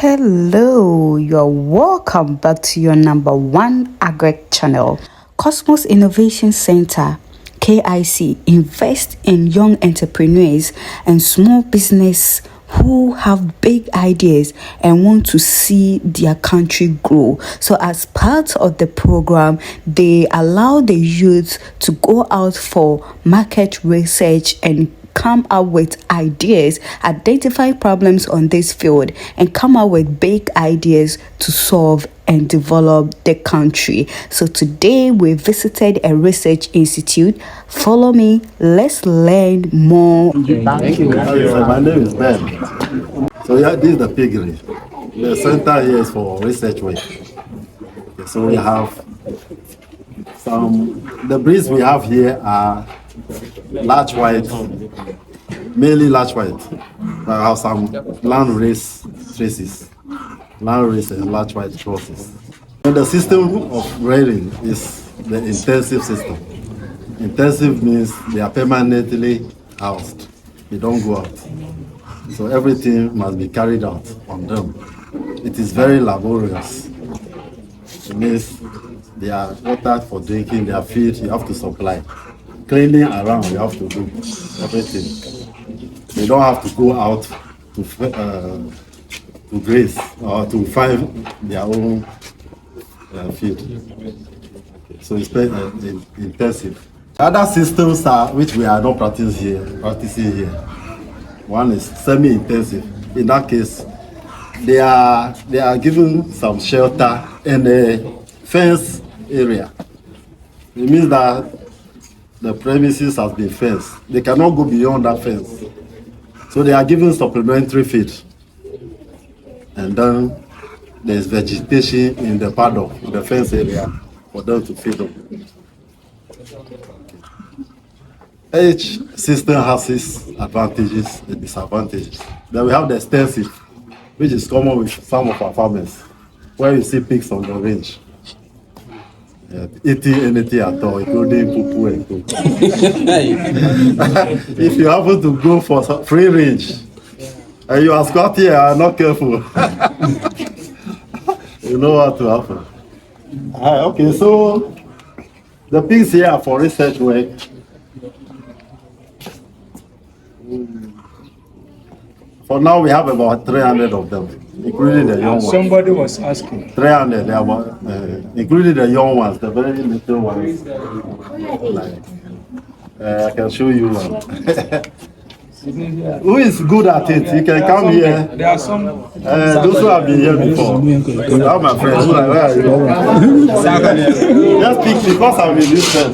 Hello, you're welcome back to your number one agri channel. Kosmos Innovation Center, KIC, invest in young entrepreneurs and small business who have big ideas and want to see their country grow. So as part of the program, they allow the youth to go out for market research and come up with ideas, identify problems on this field, and come up with big ideas to solve and develop the country. So today we visited a research institute. Follow me, let's learn more. Thank you. My name is Ben. So yeah, this is the piggery. The center here is for research work. Okay, so we have the breeds we have here are large white, mainly large white. I have some land race traces, land race and large white crosses. And the system of rearing is the intensive system. Intensive means they are permanently housed. They don't go out. So everything must be carried out on them. It is very laborious. It means they are water for drinking, their feed, you have to supply. Cleaning around, you have to do everything. They don't have to go out to graze or to find their own feed. So it's intensive. Other systems which we are not practicing here. One is semi-intensive. In that case, they are given some shelter in a fence area. It means that the premises has been fenced. They cannot go beyond that fence. So they are given supplementary feed. And then there's vegetation in the paddock, in the fence area, for them to feed them. Each system has its advantages and disadvantages. Then we have the extensive, which is common with some of our farmers, where you see pigs on the range. Eating anything at all, including poo and poo. If you happen to go for free range and you are squatty and are not careful, you know what to happen. Okay, so the pigs here are for research work. For now, we have about 300 of them, including the young ones. Somebody was asking. 300, they are, including the young ones, the very little ones. I can show you one. Who is good at it? You can come here. There are some. Those who have been here before. You are my friends. Where are you? Just speak because I'm in this set.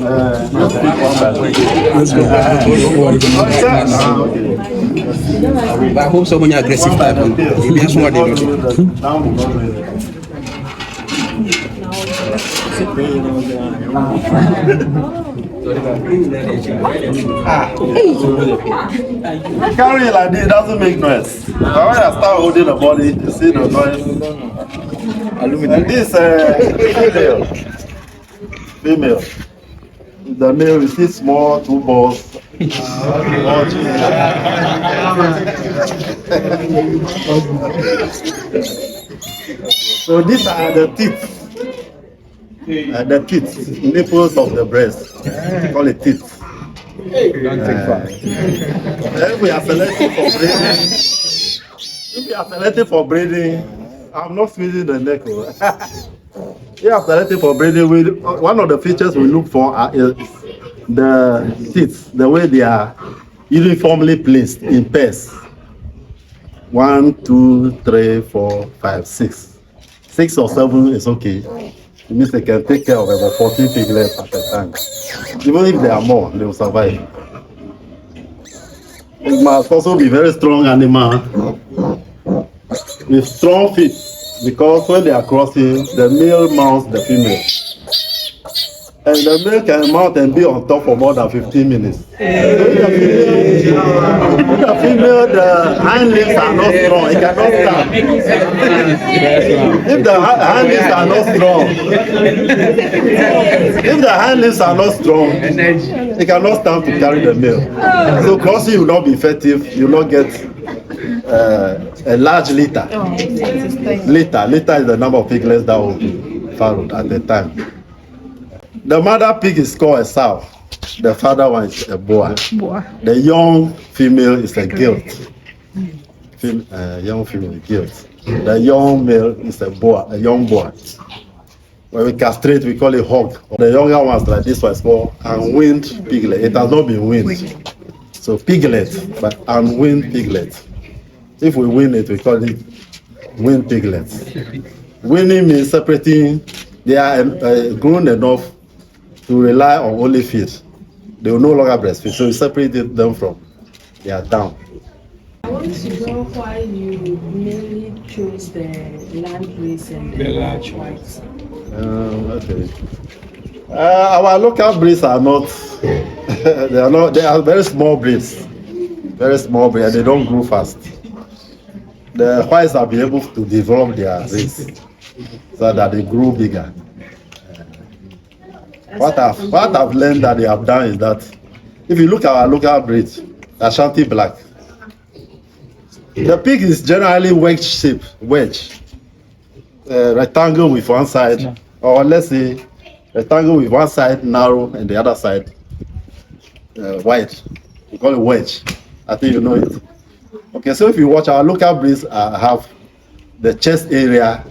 Just speak one by one. Okay. I hope someone aggressive type. Maybe that's what they do. Carry it like this, it doesn't make noise. But when I start holding the body, you see the noise. And this female. The male, you see small, two balls. So these are the teeth. The teeth, nipples of the breast. We call it teeth. Then we are selecting for breeding. If we are selecting for breeding, I'm not squeezing the neck. We are selecting for breeding. One of the features we look for is the teeth, the way they are uniformly placed in pairs. 1, 2, 3, 4, 5, 6. 6 or 7 is okay. It means they can take care of about 14 piglets at a time. Even if there are more, they will survive. It must also be very strong animal with strong feet, because when they are crossing, the male mounts the female. And the male can mount and be on top for more than 15 minutes. If the female, the hind limbs are not strong, it cannot stand. If the hind limbs are not strong, it cannot stand to carry the male. So crossing will not be effective. You will not get a large litter. Litter is the number of piglets that will be farrowed at the time. The mother pig is called a sow. The father one is a boa. The young female is a gilt. Young female is gilt. The young male is a boa, a young boa. When we castrate, we call it hog. The younger ones, like this one, is called unweaned piglet. It has not been weaned. So piglet, but unweaned piglet. If we wean it, we call it weaned piglets. Weaning means separating. They are grown enough to rely on only feed. They will no longer breastfeed. So we separate them from their down. I want to know why you mainly chose the land race and the large whites. Okay. Our local breeds are not. They are not. They are very small breeds. Very small breeds, and they don't grow fast. The whites have been able to develop their race so that they grow bigger. What I've learned that they have done is that if you look at our local breeds, Ashanti Black, the pig is generally wedge shape, rectangle with one side, or let's say rectangle with one side narrow and the other side wide. We call it wedge. I think you know it. Okay, so if you watch our local breeds have the chest area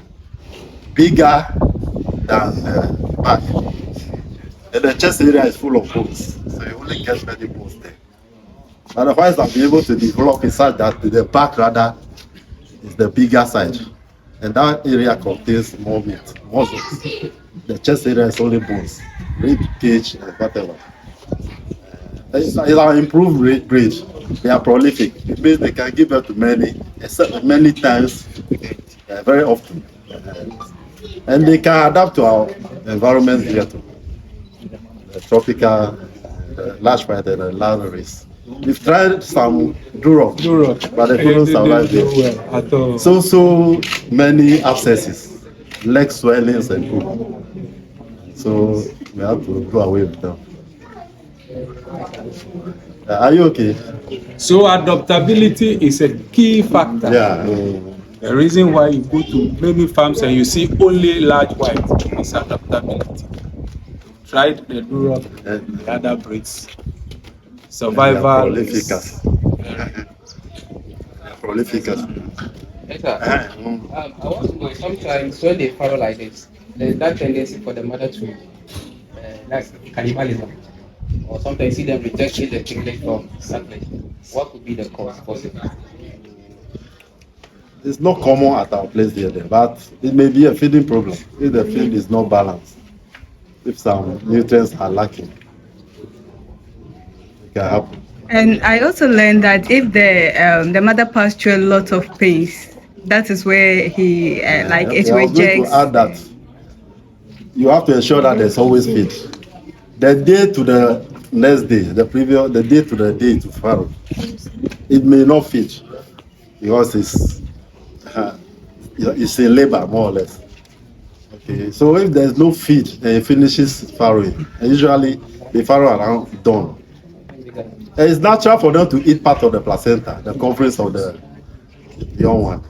bigger than the back. And the chest area is full of bones, so you only get many bones there. And the whites have been able to develop it such that the back rather is the bigger side. And that area contains more meat, muscles. The chest area is only bones, rib cage, and whatever. It's an improved breed. They are prolific. It means they can give birth to many times, very often. And they can adapt to our environment here too. The tropical, large white, and the large race. We've tried some Duroc, but they couldn't survive there. So many abscesses, leg swellings, and poop. So we have to go away with them. Are you okay? So adaptability is a key factor. Yeah. The reason why you go to many farms and you see only large white is adaptability. Tried the Duroc and the other breeds. Survival. Prolific. Yes, sir. I want to know, sometimes when they farrow like this, there's that tendency for the mother to like cannibalism. Or sometimes see them rejecting the piglet from suckling. What could be the cause possible? It's not common at our place here, but it may be a feeding problem. If the feed is not balanced, if some nutrients are lacking, it can happen. And I also learned that if the mother passed through a lot of pains, that is where he it rejects. I was going to add that you have to ensure that there's always feed. The day to the next day, the day to the day to farrow, it may not feed because it's a labor more or less. Okay, so if there's no feed and it finishes farrowing, and usually they farrow around dawn. And it's natural for them to eat part of the placenta, the coverings of the young one.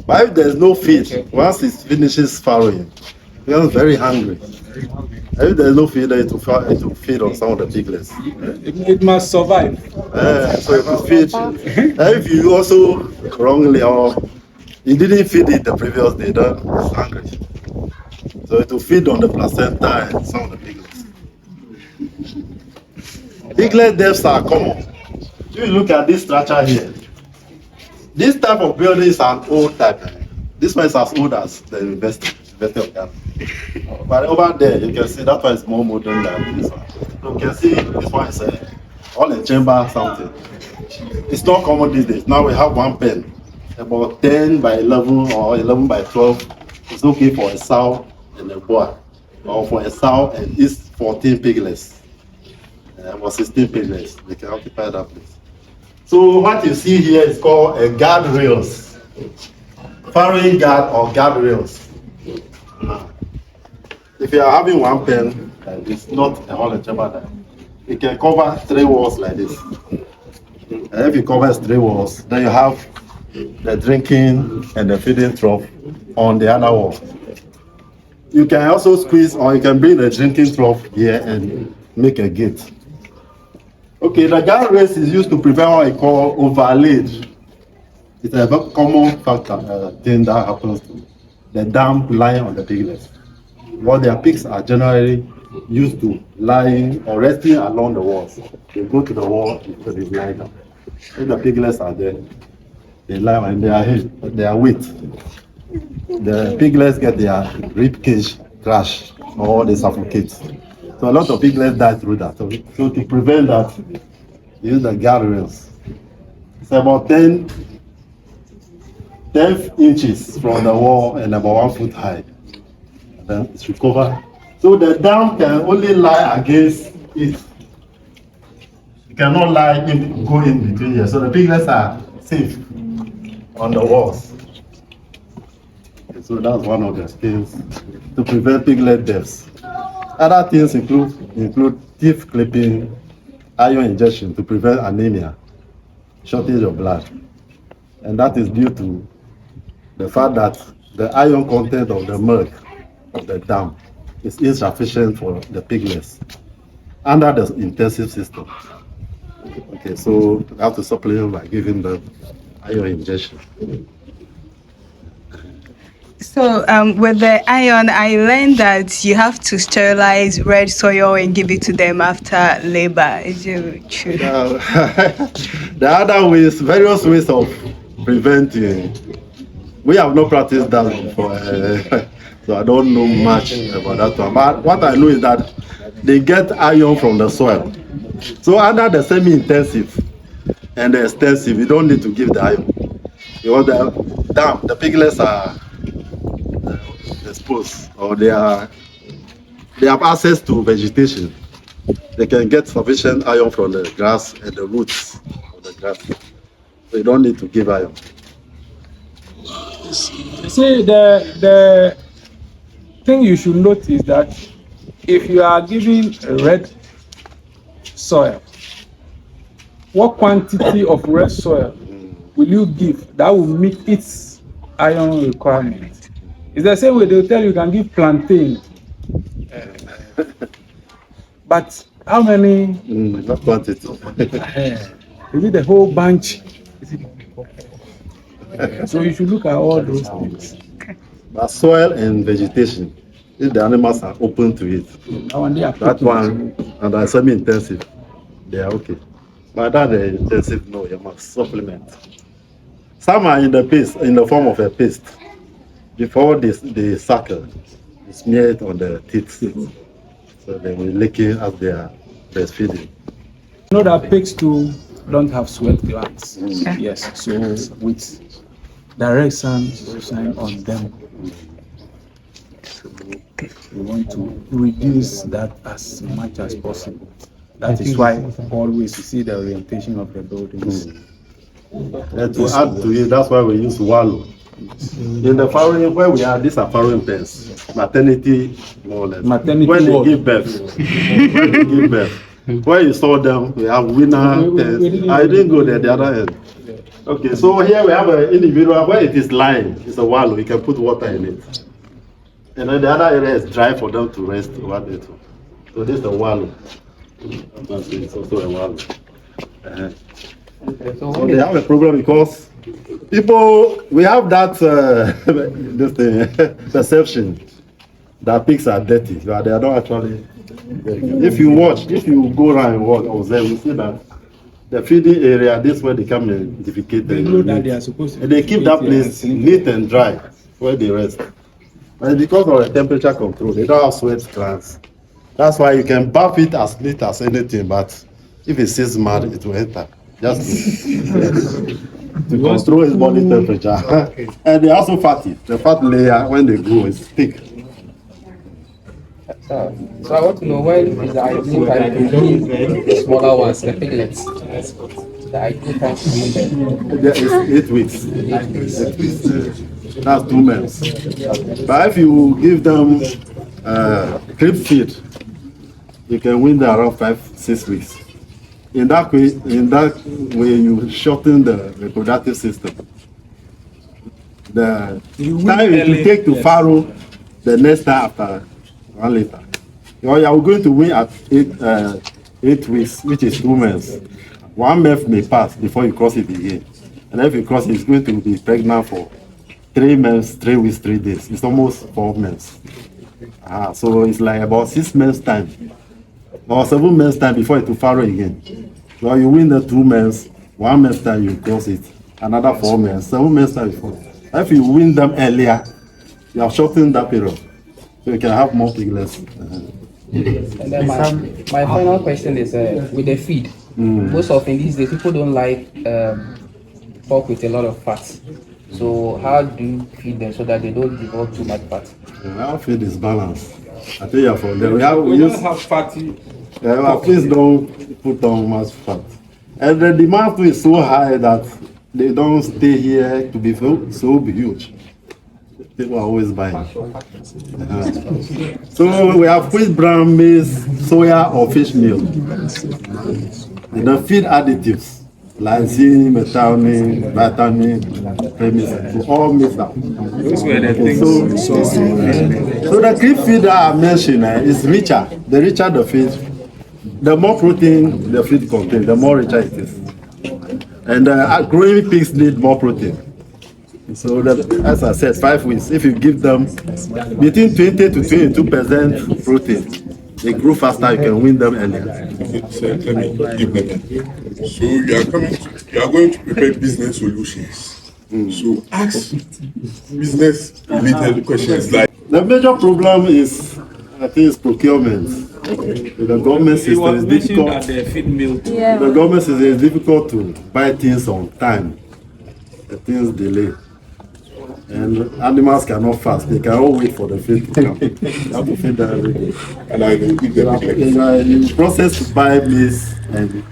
But if there's no feed, once it finishes farrowing, it becomes very hungry. And if there's no feed, it will feed on some of the piglets. It must survive. So it will feed. And if you also wrongly or you didn't feed it the previous day, then it's hungry. So it will feed on the placenta and some of the piglets. Piglet deaths are common. If you look at this structure here, this type of building is an old type. This one is as old as the University of Ghana. But over there, you can see that one is more modern than this one. So you can see this one is all a chamber something. It's not common these days. Now we have one pen, about 10 by 11 or 11 by 12. It's okay for a sow and a boar, or for a sow and its 14 piglets. Or 16 piglets, they can occupy that place. So what you see here is called a guard rails, farrowing guard or guard rails. If you are having one pen, it's not a whole chamber. You can cover 3 walls like this. And if you cover 3 walls, then you have the drinking and the feeding trough on the other wall. You can also squeeze, or you can bring the drinking trough here and make a gate. Okay, the guard race is used to prevent what I call overlaid. It's a very common factor thing that happens to the dam lying on the piglets. What their pigs are generally used to lying or resting along the walls. They go to the wall because they lie down. If the piglets are there, they lie and they are weight. The piglets get their rib cage crushed or they suffocate. So a lot of piglets die through that. So to prevent that, use the guardrails. It's about 10 inches from the wall and about 1 foot high. And then it's recovered. So the dam can only lie against it. You cannot go in between here. So the piglets are safe on the walls. So that's one of the things to prevent piglet deaths. Other things include teeth clipping, iron injection to prevent anemia, shortage of blood. And that is due to the fact that the iron content of the milk of the dam is insufficient for the piglets under the intensive system. Okay, so you have to supplement by giving them iron injection. So with the iron, I learned that you have to sterilize red soil and give it to them after labor. Is it true? The other ways, various ways of preventing. We have not practiced that before, so I don't know much about that one. But what I know is that they get iron from the soil. So under the semi-intensive and the extensive, you don't need to give the iron. Because the piglets are exposed, or they have access to vegetation. They can get sufficient iron from the grass and the roots of the grass. So you don't need to give iron. See, the thing you should note is that if you are giving red soil, what quantity of red soil will you give that will meet its iron requirement? It's the same way they'll tell you can give plantain. But how many? Not quantity. Is it the whole bunch? So you should look at all those things. But soil and vegetation, if the animals are open to it, that one and the semi-intensive, they are okay. But that the intensive, no, you must supplement. Some are in the form of a paste. Before the suckle, you smear it on the teeth, so they will lick it as they are breastfeeding. You know that pigs too don't have sweat glands. Yes, so with direct sunshine on them, we want to reduce that as much as possible. That is why always you see the orientation of the buildings. And to add to it, that's why we use wallow. In the farrowing, where we are, these are farrowing pens, maternity, more or less. Maternity when they ward. give birth, where you saw them, we have winner pens. I didn't go there, the other end. Okay, so here we have an individual where it is lying, it's a wallow, you can put water in it. And then the other area is dry for them to rest over there too. So this is the wallow. It's also a wallow. So they have a problem because we have that this thing, perception that pigs are dirty. They are not actually. If you go around and walk, observe, you see that the feeding area, this is where they come and defecate. They know that they are supposed to. And they keep that place neat and dry where they rest. And because of the temperature control, they don't have sweat glands. That's why you can bath it as neat as anything, but if it sees mud, it will enter. Just to control his body temperature. And they're also fatty. The fat layer, when they grow, is thick. So I want to know when is the ideal time to feed the smaller ones, the piglets. The ideal time to feed them. There is 8 weeks. 8 weeks. That's 2 months. But if you give them crib feed, you can win them around 5-6 weeks. In that way, you shorten the reproductive system. the You win time it will early, take to yes. farrow the next time after 1 liter. You are going to win at 8 weeks, which is 2 months. 1 month may pass before you cross it again. And if you cross it, it's going to be pregnant for 3 months, 3 weeks, 3 days. It's almost 4 months. So it's like about 6 months time or 7 months time before it will farrow again. So you win the 2 months, 1 month time you cross it, another 4 months, 7 months time before. If you win them earlier, you have shortened that period. So you can have more piglets. And then my final question is with the feed. Most often these days, people don't like pork with a lot of fat. So how do you feed them so that they don't develop too much fat? Our feed is balanced. I tell you for them. We don't have fatty. Please don't put on much fat. And the demand too is so high that they don't stay here to be so huge. People are always buying. So we have wheat, brown, maize, soya, or fish meal. And the feed additives, lysine, methionine, vitamin, premix, all mixed up. Those were the things. So the creep feed that I mentioned is richer. The richer the feed, the more protein the feed contains, the more richer it is. And growing pigs need more protein. So that, as I said, 5 weeks, if you give them between 20 to 22% protein, they grow faster, you can win them earlier. So let me give them. So you are going to prepare business solutions. So ask business related questions like the major problem is, I think, is procurement. The government system is difficult. The government system is difficult to buy things on time. The things delay. And animals cannot fast. They cannot wait for the feed to come. You have to feed them every day. and I will give them The process to buy maize, and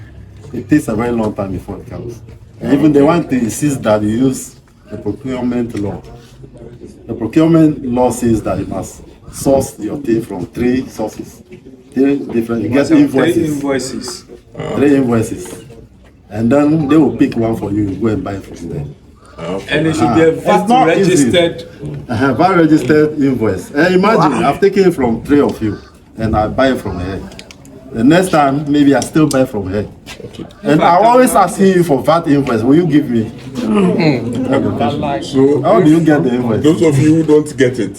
it takes a very long time before it comes. And even they want to insist that you use the procurement law. The procurement law says that you must source your thing from 3 sources. 3 different, you get invoices. 3 invoices. And then they will pick one for you, you go and buy from them. And it should be a VAT registered. VAT registered invoice. And imagine, I've taken from 3 of you and I buy from her. The next time, maybe I still buy from her. And I always asking you for VAT invoice. Will you give me? so How do you get the invoice? those of you who don't get it,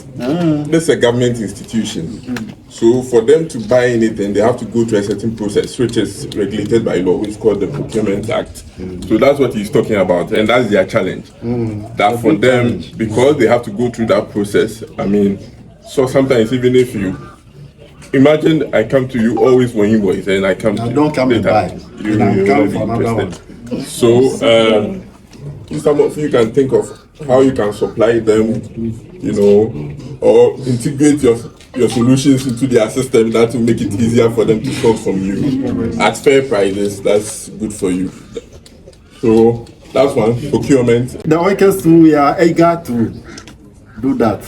this is a government institution. So for them to buy anything, they have to go through a certain process, which is regulated by law, which is called the Procurement Act. So that's what he's talking about, and that's their challenge. That for them, because they have to go through that process, I mean, so sometimes even if you imagine I come to you always for invoice, and I come to you. Don't come and buy. You Come will for be another one. interested. So some of you can think of how you can supply them, you know, or integrate your solutions into their system. That will make it easier for them to source from you at fair prices. That's good for you. So that's one, procurement. The workers too, we are eager to do that.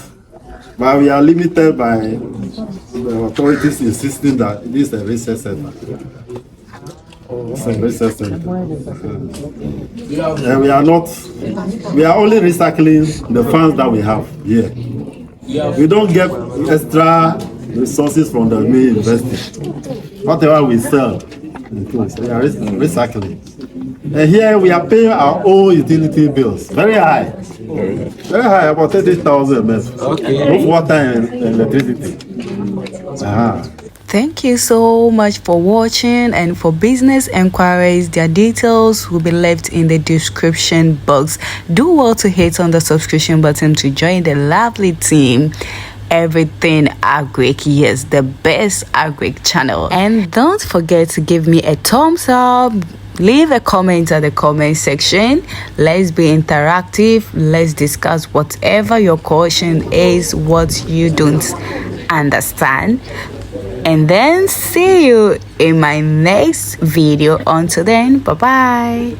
But we are limited by the authorities insisting that this is a research center. It's a research center. And we are only recycling the funds that we have here. We don't get extra resources from the main university. Whatever we sell, we are recycling. And here we are paying our own utility bills, very high. Very high, about 30,000 a month. Both water and electricity. Thank you so much for watching, and for business enquiries, their details will be left in the description box. Do well to hit on the subscription button to join the lovely team. Everything Agric, yes, the best Agric channel. And don't forget to give me a thumbs up. Leave a comment at the comment section. Let's be interactive. Let's discuss whatever your question is, what you don't understand. And then see you in my next video. Until then, bye bye.